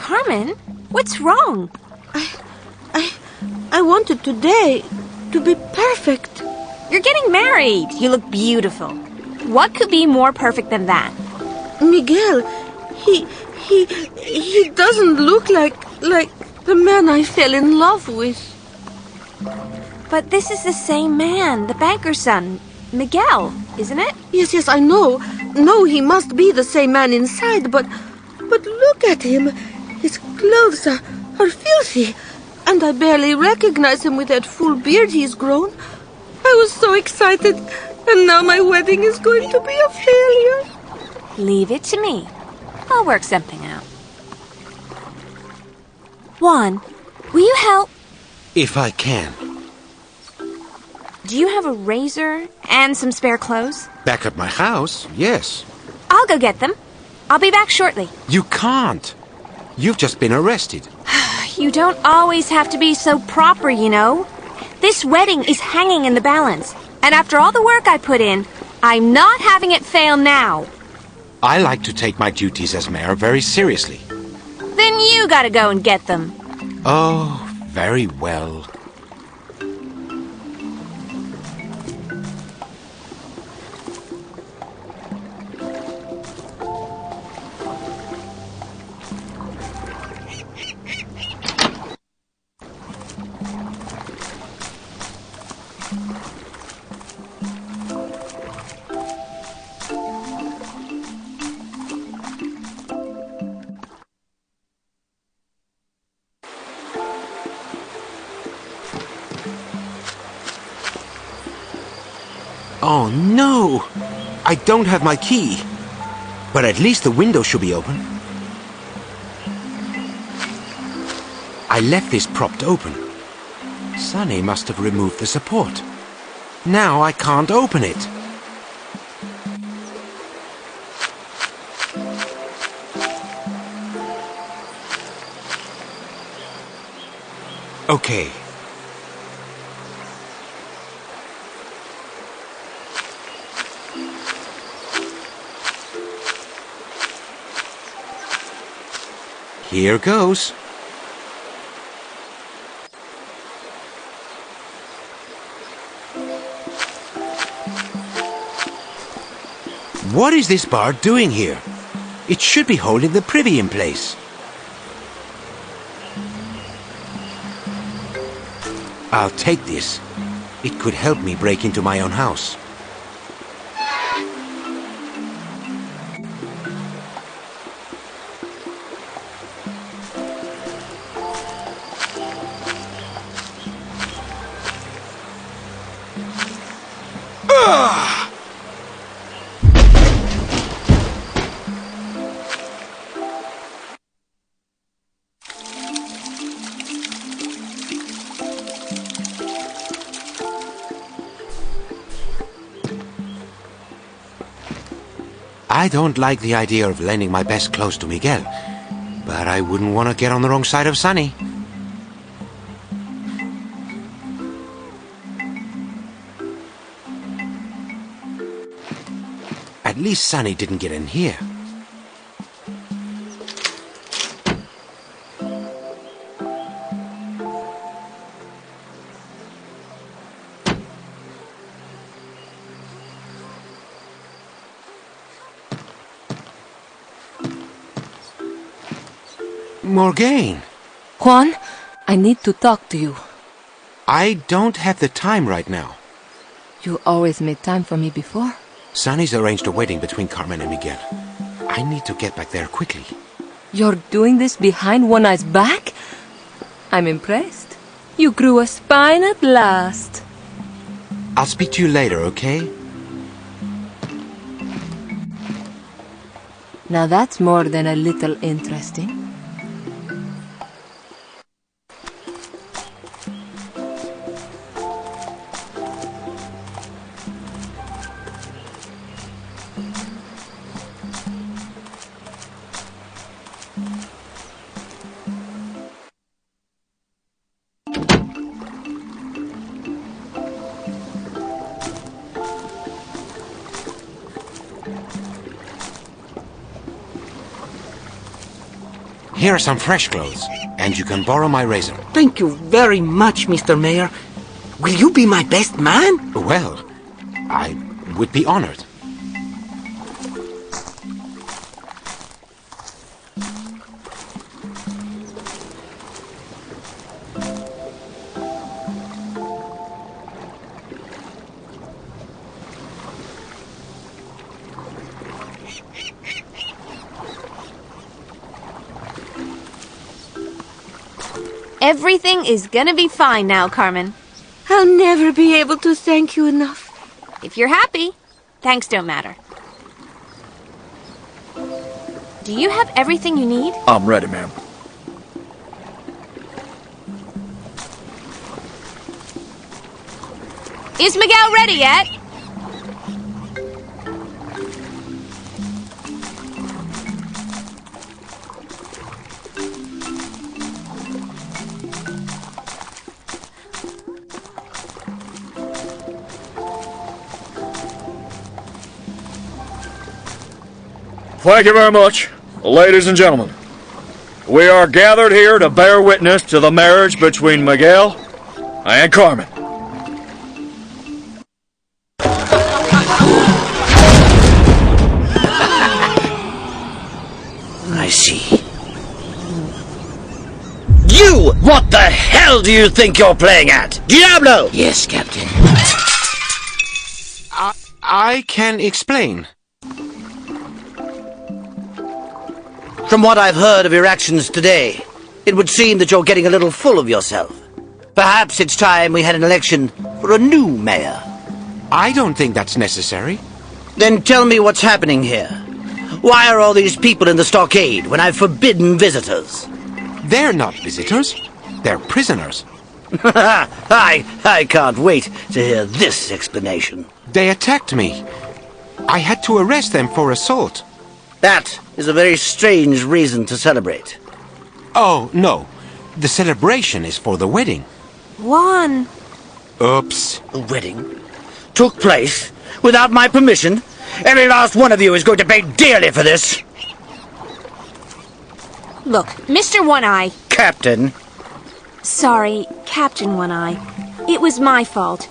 Carmen, what's wrong? I wanted today to be perfect. You're getting married. You look beautiful. What could be more perfect than that? Miguel, he doesn't look like the man I fell in love with. But this is the same man, the banker's son, Miguel, isn't it? Yes, I know. No, he must be the same man inside, but look at him. His clothes are filthy, and I barely recognize him with that full beard he's grown. I was so excited, and now my wedding is going to be a failure. Leave it to me. I'll work something out. Juan, will you help? If I can. Do you have a razor and some spare clothes? Back at my house, yes. I'll go get them. I'll be back shortly. You can't. You've just been arrested. You don't always have to be so proper, you know. This wedding is hanging in the balance. And after all the work I put in, I'm not having it fail now. I like to take my duties as mayor very seriously. Then you gotta go and get them. Oh, very well. Oh, no! I don't have my key. But at least the window should be open. I left this propped open. Sonny must have removed the support. Now I can't open it. Okay. Here goes. What is this bar doing here? It should be holding the privy in place. I'll take this. It could help me break into my own house. I don't like the idea of lending my best clothes to Miguel, but I wouldn't want to get on the wrong side of Sonny. At least Sonny didn't get in here. Morgane! Juan, I need to talk to you. I don't have the time right now. You always made time for me before. Sonny's arranged a wedding between Carmen and Miguel. I need to get back there quickly. You're doing this behind One Eye's back? I'm impressed. You grew a spine at last. I'll speak to you later, okay? Now that's more than a little interesting. Here are some fresh clothes, and you can borrow my razor. Thank you very much, Mr. Mayor. Will you be my best man? Well, I would be honored. Everything is gonna be fine now, Carmen. I'll never be able to thank you enough. If you're happy, thanks don't matter. Do you have everything you need? I'm ready, ma'am. Is Miguel ready yet? Thank you very much, ladies and gentlemen. We are gathered here to bear witness to the marriage between Miguel and Carmen. I see. You! What the hell do you think you're playing at? Diablo! Yes, Captain. I can explain. From what I've heard of your actions today, it would seem that you're getting a little full of yourself. Perhaps it's time we had an election for a new mayor. I don't think that's necessary. Then tell me what's happening here. Why are all these people in the stockade when I've forbidden visitors? They're not visitors. They're prisoners. I can't wait to hear this explanation. They attacked me. I had to arrest them for assault. That is a very strange reason to celebrate. Oh, no. The celebration is for the wedding. Juan. Oops. The wedding took place without my permission. Every last one of you is going to pay dearly for this. Look, Mr. One-Eye. Captain. Sorry, Captain One-Eye. It was my fault.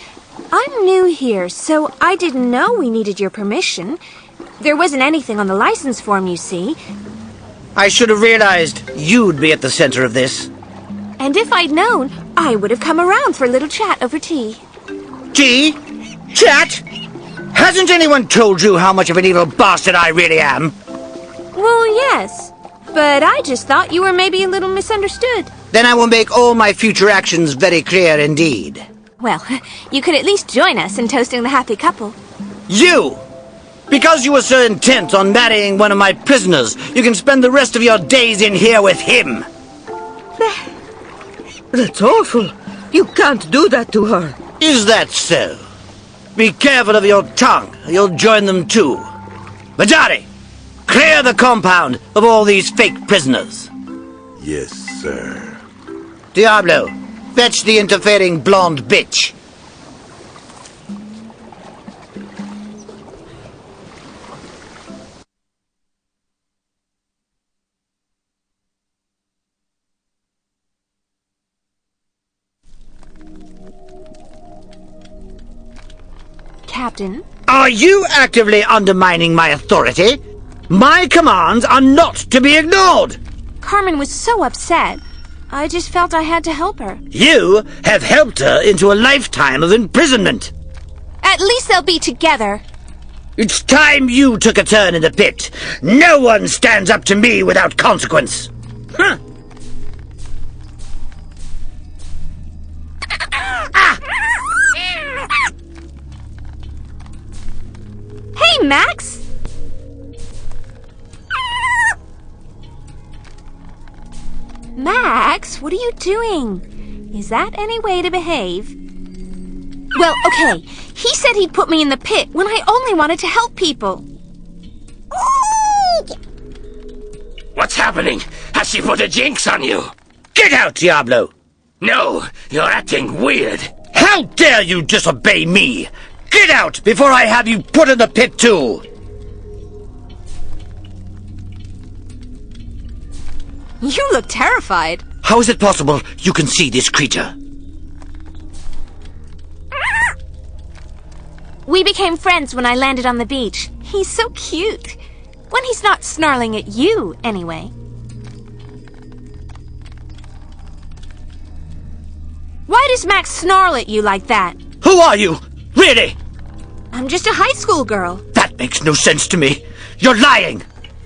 I'm new here, so I didn't know we needed your permission. There wasn't anything on the license form, you see. I should have realized you'd be at the center of this. And if I'd known, I would have come around for a little chat over tea. Tea? Chat? Hasn't anyone told you how much of an evil bastard I really am? Well, yes. But I just thought you were maybe a little misunderstood. Then I will make all my future actions very clear indeed. Well, you could at least join us in toasting the happy couple. You! Because you were so intent on marrying one of my prisoners, you can spend the rest of your days in here with him. That's awful. You can't do that to her. Is that so? Be careful of your tongue, or you'll join them too. Majari, clear the compound of all these fake prisoners. Yes, sir. Diablo, fetch the interfering blonde bitch. Captain? Are you actively undermining my authority? My commands are not to be ignored. Carmen was so upset. I just felt I had to help her. You have helped her into a lifetime of imprisonment. At least they'll be together. It's time you took a turn in the pit. No one stands up to me without consequence. Huh. Hey, Max! Max, what are you doing? Is that any way to behave? Well, okay, he said he'd put me in the pit when I only wanted to help people. What's happening? Has she put a jinx on you? Get out, Diablo! No, you're acting weird. How dare you disobey me? Get out before I have you put in the pit too! You look terrified. How is it possible you can see this creature? We became friends when I landed on the beach. He's so cute. When he's not snarling at you, anyway. Why does Max snarl at you like that? Who are you? Really? I'm just a high school girl. That makes no sense to me. You're lying.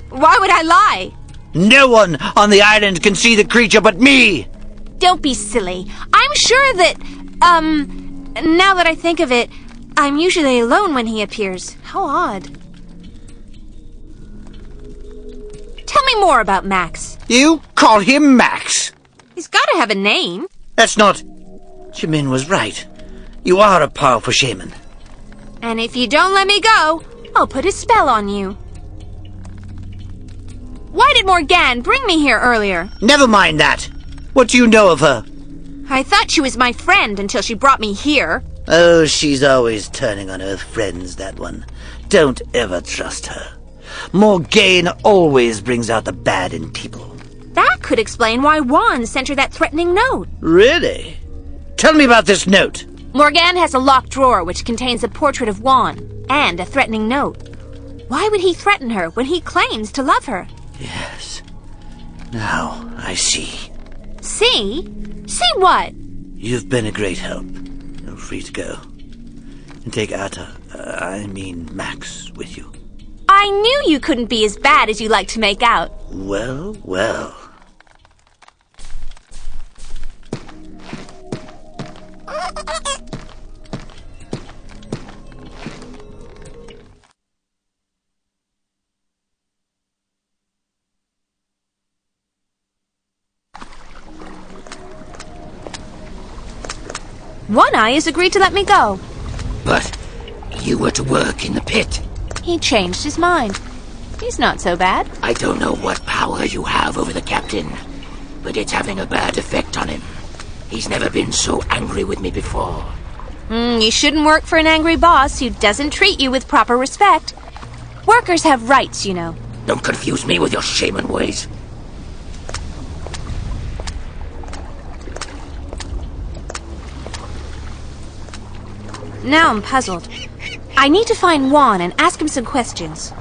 Why would I lie? No one on the island can see the creature but me. Don't be silly. I'm sure that, now that I think of it, I'm usually alone when he appears. How odd. Tell me more about Max. You call him Max? He's gotta have a name. That's not... Jimin was right. You are a powerful shaman. And if you don't let me go, I'll put a spell on you. Why did Morgane bring me here earlier? Never mind that. What do you know of her? I thought she was my friend until she brought me here. Oh, she's always turning on her friends, that one. Don't ever trust her. Morgane always brings out the bad in people. That could explain why Juan sent her that threatening note. Really? Tell me about this note. Morgane has a locked drawer which contains a portrait of Juan and a threatening note. Why would he threaten her when he claims to love her? Yes. Now I see. See? See what? You've been a great help. You're free to go. And take Max with you. I knew you couldn't be as bad as you like to make out. Well, well. One Eye has agreed to let me go. But you were to work in the pit. He changed his mind. He's not so bad. I don't know what power you have over the captain, but it's having a bad effect on him. He's never been so angry with me before. You shouldn't work for an angry boss who doesn't treat you with proper respect. Workers have rights, you know. Don't confuse me with your shaman ways. Now I'm puzzled. I need to find Juan and ask him some questions.